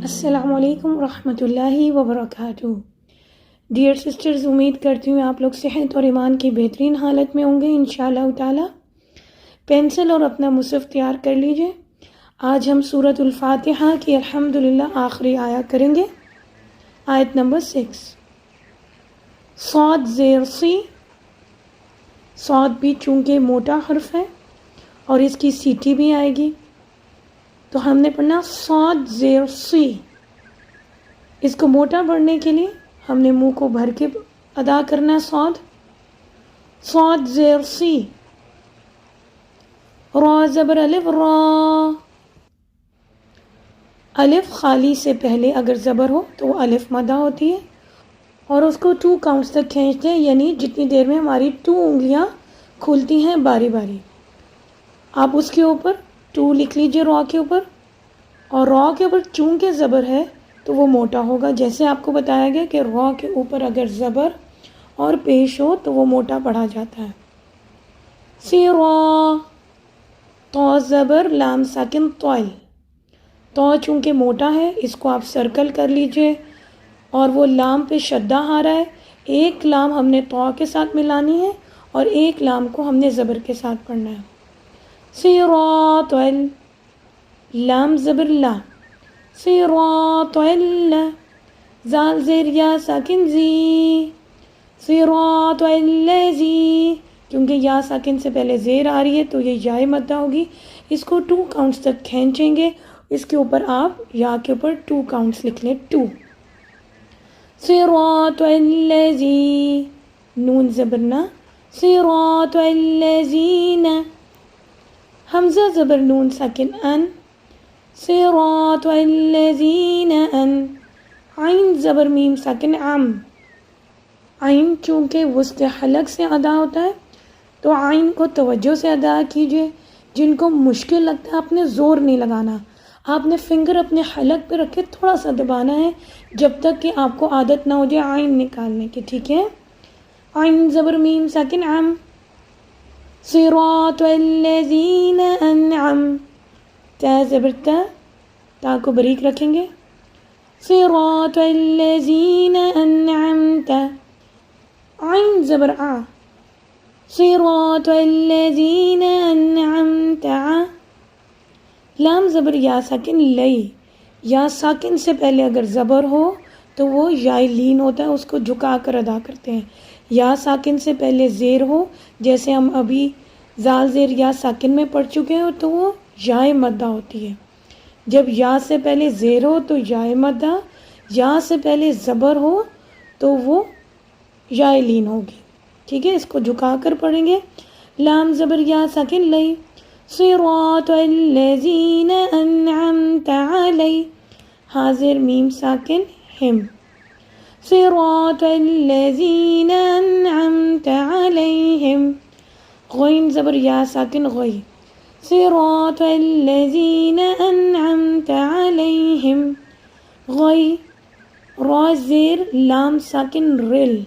السلام علیکم ورحمۃ اللہ وبرکاتہ۔ ڈیئر سسٹرز، امید کرتی ہوں آپ لوگ صحت اور ایمان کی بہترین حالت میں ہوں گے انشاءاللہ تعالی۔ پینسل اور اپنا مصحف تیار کر لیجئے۔ آج ہم سورۃ الفاتحہ کی الحمدللہ آخری آیہ کریں گے، آیت نمبر 6۔ صاد زیر سی، صاد بھی چونکہ موٹا حرف ہے اور اس کی سیٹی بھی آئے گی، تو ہم نے پڑھنا صاد زیر سی۔ اس کو موٹا پڑھنے کے لیے ہم نے منہ کو بھر کے ادا کرنا صاد، صاد زیر سی۔ را زبر الف را، الف خالی سے پہلے اگر زبر ہو تو وہ الف مدہ ہوتی ہے اور اس کو 2 کاؤنٹس تک کھینچتے ہیں، یعنی جتنی دیر میں ہماری 2 انگلیاں کھلتی ہیں باری باری۔ آپ اس کے اوپر 2 لکھ لیجئے را کے اوپر، اور را کے اوپر چونکہ زبر ہے تو وہ موٹا ہوگا، جیسے آپ کو بتایا گیا کہ را کے اوپر اگر زبر اور پیش ہو تو وہ موٹا پڑھا جاتا ہے۔ سیرا، تو زبر لام ساکن طویل، تو چونکہ موٹا ہے اس کو آپ سرکل کر لیجئے، اور وہ لام پہ شدہ آ رہا ہے، ایک لام ہم نے تو کے ساتھ ملانی ہے اور ایک لام کو ہم نے زبر کے ساتھ پڑھنا ہے۔ صراط ال، لام زبر لا، صراط ال، زال زیر یا ساکن زی، صراط الذی، کیونکہ یا ساکن سے پہلے زیر آ رہی ہے تو یہ یا مدہ ہوگی، اس کو 2 کاؤنٹس تک کھینچیں گے، اس کے اوپر آپ یا کے اوپر 2 کاؤنٹس لکھ لیں، 2۔ صراط الذی، نون زبرنا، صراط الذین، حمزہ زبر نون ساکن ان، صراط الذین ان، عین زبر میم ساکن عم، عین چونکہ وسط حلق سے ادا ہوتا ہے تو عین کو توجہ سے ادا کیجئے۔ جن کو مشکل لگتا ہے آپ نے زور نہیں لگانا، آپ نے فنگر اپنے حلق پہ رکھ کے تھوڑا سا دبانا ہے جب تک کہ آپ کو عادت نہ ہو جائے عین نکالنے کی، ٹھیک ہے۔ عین زبر میم ساکن عم، صراط الذین انعم، تا زبر تا، تا کو باریک رکھیں گے، صراط الذین انعمت، عین زبر آ، صراط الذین انعمت ع، لام زبر یا ساکن لئی، یا ساکن سے پہلے اگر زبر ہو تو وہ یا لین ہوتا ہے، اس کو جھکا کر ادا کرتے ہیں۔ یا ساکن سے پہلے زیر ہو، جیسے ہم ابھی زال زیر یا ساکن میں پڑھ چکے ہیں، تو وہ یا مدہ ہوتی ہے۔ جب یا سے پہلے زیر ہو تو یا مدہ، یا سے پہلے زبر ہو تو وہ یا لین ہوگی، ٹھیک ہے۔ اس کو جھکا کر پڑھیں گے، لام زبر یا ساکن لئی، صراط الذین انعمت علی، حاضر میم ساکن ہم، صراط الذین انعمت علیہم، غین زبر یا ساکن غی، صراط الذین انعمت علیہم، غی، را زیر لام ساکن رل،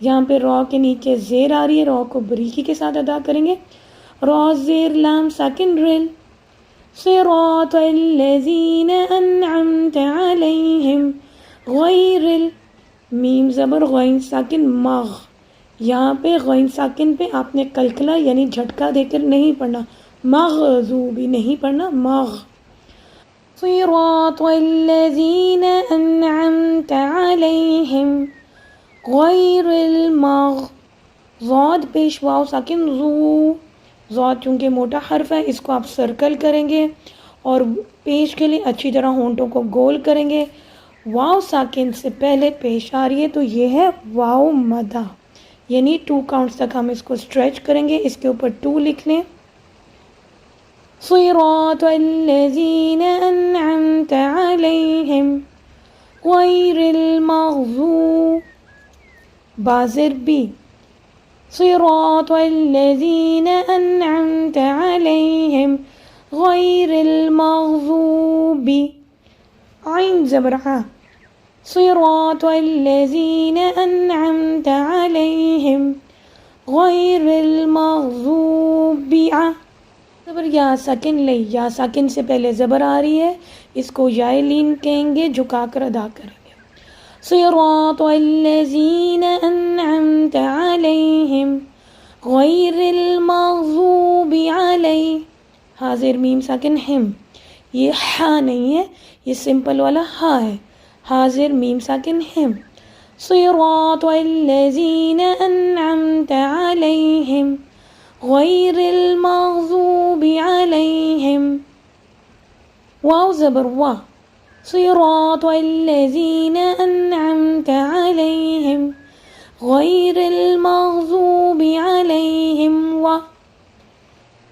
یہاں پہ را کے نیچے زیر آ رہی ہے، را کو بریکی کے ساتھ ادا کریں گے، را زیر لام ساکن رل، صراط الذین انعمت علیہم غیر ال، میم زبر غین ساکن مغ، یہاں پہ غین ساکن پہ آپ نے کلکلا یعنی جھٹکا دے کر نہیں پڑھنا، مغضوبی نہیں پڑھنا، مغ، صراط الذین انعمت علیہم غیر المغ، ضاد پیش واو ساکن زو، ضاد چونکہ موٹا حرف ہے اس کو آپ سرکل کریں گے اور پیش کے لیے اچھی طرح ہونٹوں کو گول کریں گے۔ واو ساکن سے پہلے پیش آ رہی ہے تو یہ ہے واو مدہ، یعنی 2 کاؤنٹس تک ہم اس کو اسٹریچ کریں گے، اس کے اوپر 2 لکھ لیں۔ صراط الذین انعمت علیہم غیر المغضوب، بازر بی، صراط الذین انعمت علیہم غیر المغضوب، عین زبر ع، صراط الذین انعمت علیہم غیر المغضوب ع، زبر یا ساکن لے، یا ساکن سے پہلے زبر آ رہی ہے، اس کو یائے لین کہیں گے، جھکا کر ادا کریں گے. صراط الذین انعمت علیہم غیر المغضوب علیہ. حاضر میم ساکن ہم، یہ ہا نہیں ہے، یہ سمپل والا ہا ہے. حاضر میم ساکن ہم. صراط الذین انعمت علیہم غیر المغضوب علیہم. واو زبر وا. صراط الذین انعمت علیہم غیر المغضوب علیہم. وا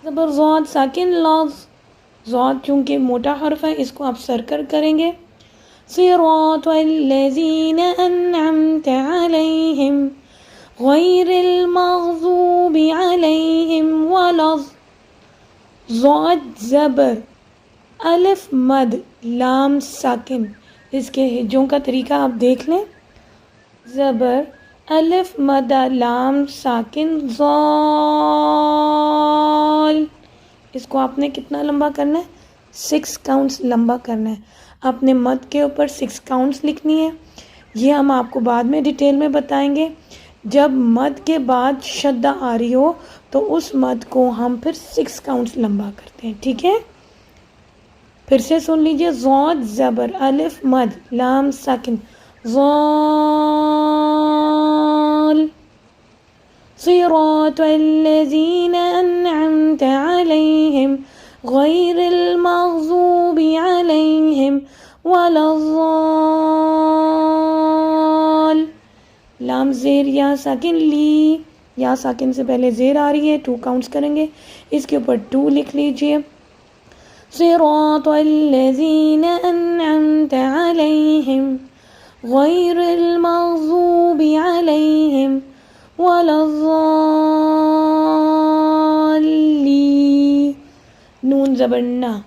زبر ضاد ساکن لفظ. ضاد چونکہ موٹا حرف ہے، اس کو آپ سرکر کریں گے. صراط الذین انعمت علیہم غیر المغضوب علیہم ولا. ضاد زبر الف مد لام ساکن. اس کے ہجوں کا طریقہ آپ دیکھ لیں. زبر الف مد لام ساکن ضال. اس کو آپ نے کتنا لمبا کرنا ہے؟ 6 کاؤنٹس لمبا کرنا ہے. آپ نے مد کے اوپر 6 کاؤنٹس لکھنی ہے. یہ ہم آپ کو بعد میں ڈیٹیل میں بتائیں گے. جب مد کے بعد شدہ آ رہی ہو تو اس مد کو ہم پھر 6 کاؤنٹس لمبا کرتے ہیں. ٹھیک ہے، پھر سے سن لیجئے. ضاد زبر الف مد لام ساکن ضال. صراط الذین انعمت علیہم غیر المغضوب علیہم ولا الضال. لام زیر یا ساکن لی. یا ساکن سے پہلے زیر آ رہی ہے، 2 کاؤنٹس کریں گے. اس کے اوپر 2 لکھ لیجئے. صراط الذین انعمت علیہم غیر المغضوب علیہم ولا الضالین. نون زبر نا.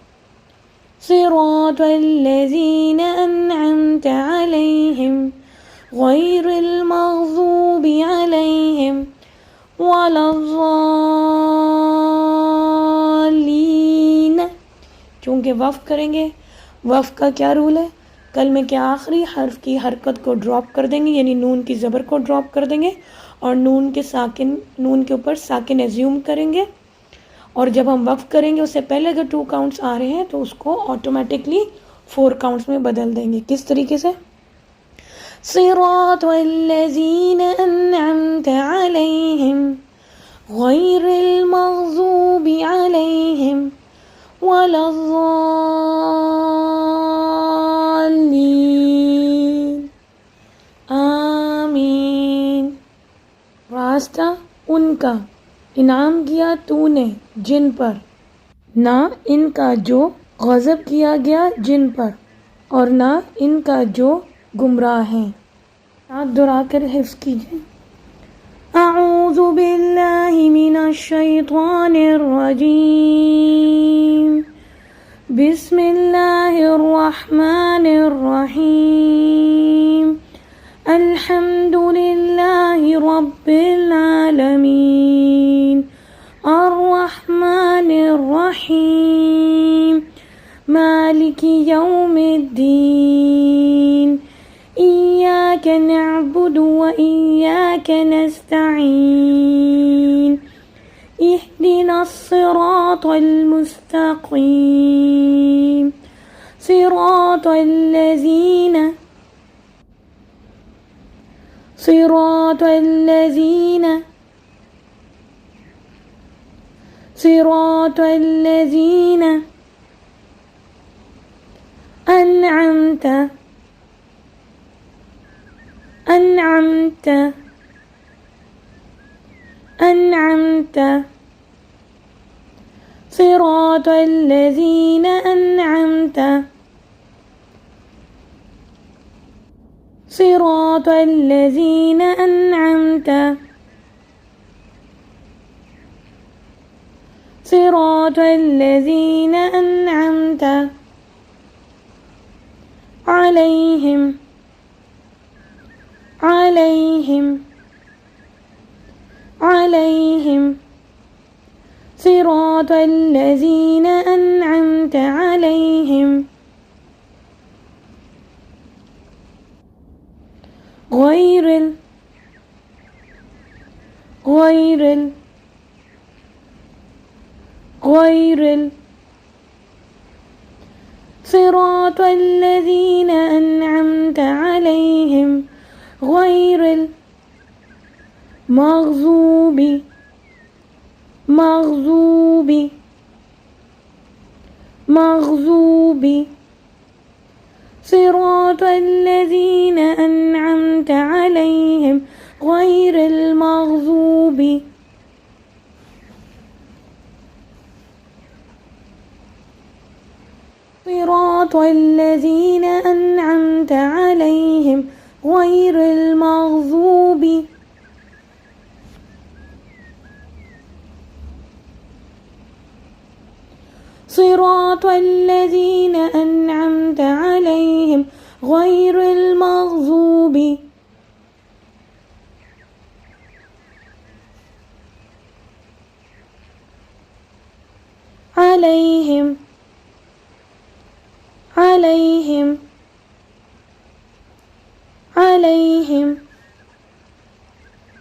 صراط الذین انعمت علیہم غیر المغضوب علیہم ولا الضالین. چونکہ وقف کریں گے، وقف کا کیا رول ہے؟ کلمے کے آخری حرف کی حرکت کو ڈراپ کر دیں گے، یعنی نون کی زبر کو ڈراپ کر دیں گے، اور نون کے اوپر ساکن ایزیوم کریں گے. اور جب ہم وقف کریں گے اس سے پہلے اگر 2 کاؤنٹس آ رہے ہیں تو اس کو آٹومیٹکلی 4 کاؤنٹس میں بدل دیں گے. کس طریقے سے؟ صراط الذین انعمت علیہم غیر المغضوب علیہم ولا الضالین. آمین. راستہ ان کا انعام کیا تو نے جن پر، نہ ان کا جو غضب کیا گیا جن پر، اور نہ ان کا جو گمراہ ہیں. ساتھ دہرا کر حفظ کیجئے. اعوذ باللہ من الشیطان الرجیم. بسم اللہ الرحمن الرحیم. الحمد للہ رب العالمین الرحمن الرحیم مالک یوم الدین. إياك نعبد وإياك نستعين. اهدنا الصراط المستقيم صراط الذين أنعمت صراط الذين أنعمت صراط الذين أنعمت صراط الذين أنعمت عليهم صراط الذين أنعمت عليهم غير صراط الذين أنعمت عليهم غير المغضوب صراط الذين أنعمت عليهم غير المغضوب صراط الذين أنعمت عليهم غير المغضوب صراط الذين أنعمت عليهم غير المغضوب عليهم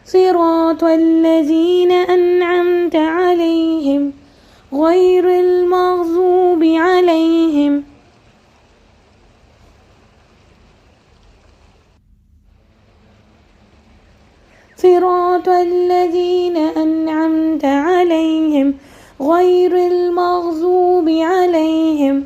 صراط الذين أنعمت عليهم غير المغضوب عليهم صراط الذين أنعمت عليهم غير المغضوب عليهم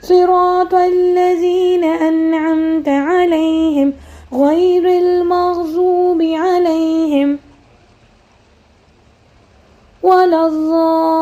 صراط الذين أنعمت عليهم غير المغضوب عليهم ولا الضالين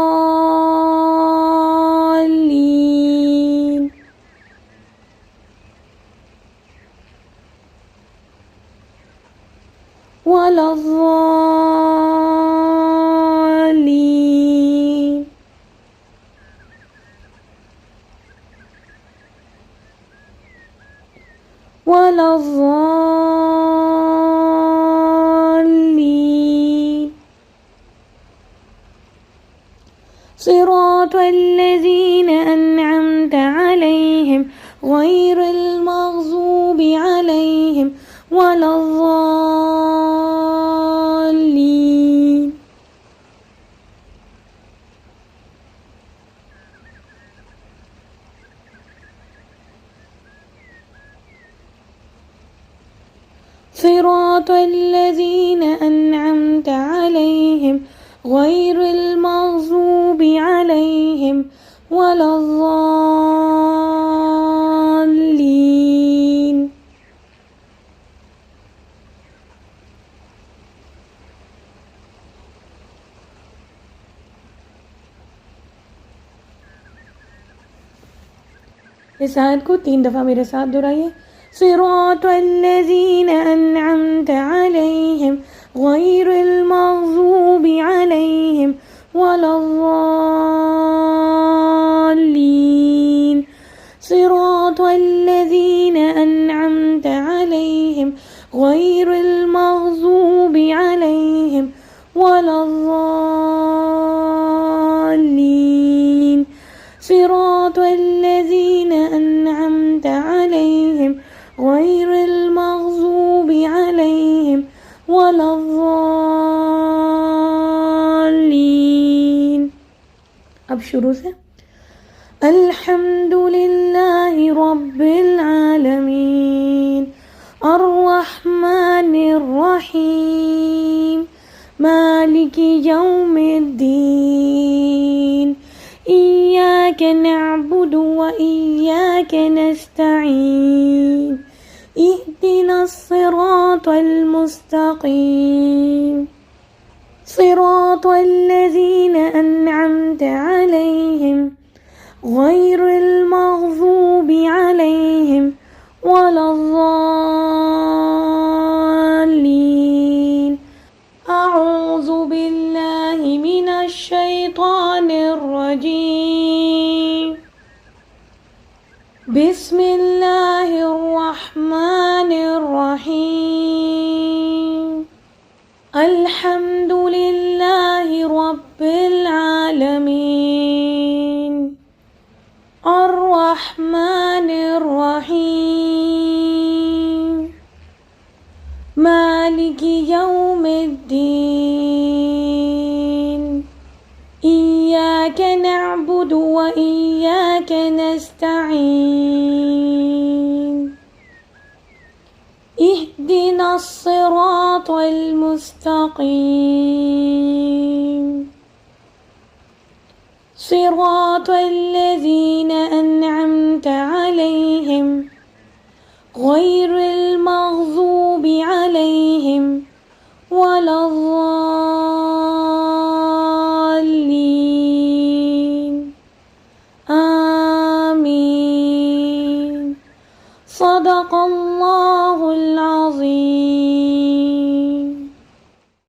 صراط الذين أنعمت عليهم غير المغضوب عليهم ولا الضالين صراط الذين أنعمت عليهم غير المغضوب عليهم ولا الضالين اس آیت کو 3 دفعہ میرے ساتھ دہرائیے. صراط الذين أنعمت عليهم غير المغضوب عليهم ولا الضالين صراط الذين أنعمت عليهم غير المغضوب عليهم ولا الضالين صراط الذين أنعمت عليهم غير المغضوب عليهم ولا الضالين. اب شروع سے. الحمد لله رب العالمين الرحمن الرحيم مالك يوم الدين إياك نعبد وإياك نستعين اهدنا الصراط المستقيم صراط الذين أنعمت عليهم غير المغضوب عليهم ولا الضالين. أعوذ بالله من الشيطان الرجيم. بسم الله الرحمن الرحيم الحمد لله رب العالمين الرحمن الرحيم مالك يوم الدين إياك نعبد وإياك نستعين اهدنا الصراط المستقيم صراط الذين أنعمت عليهم غير المغضوب عليهم ولا الضالين آمين صدق الله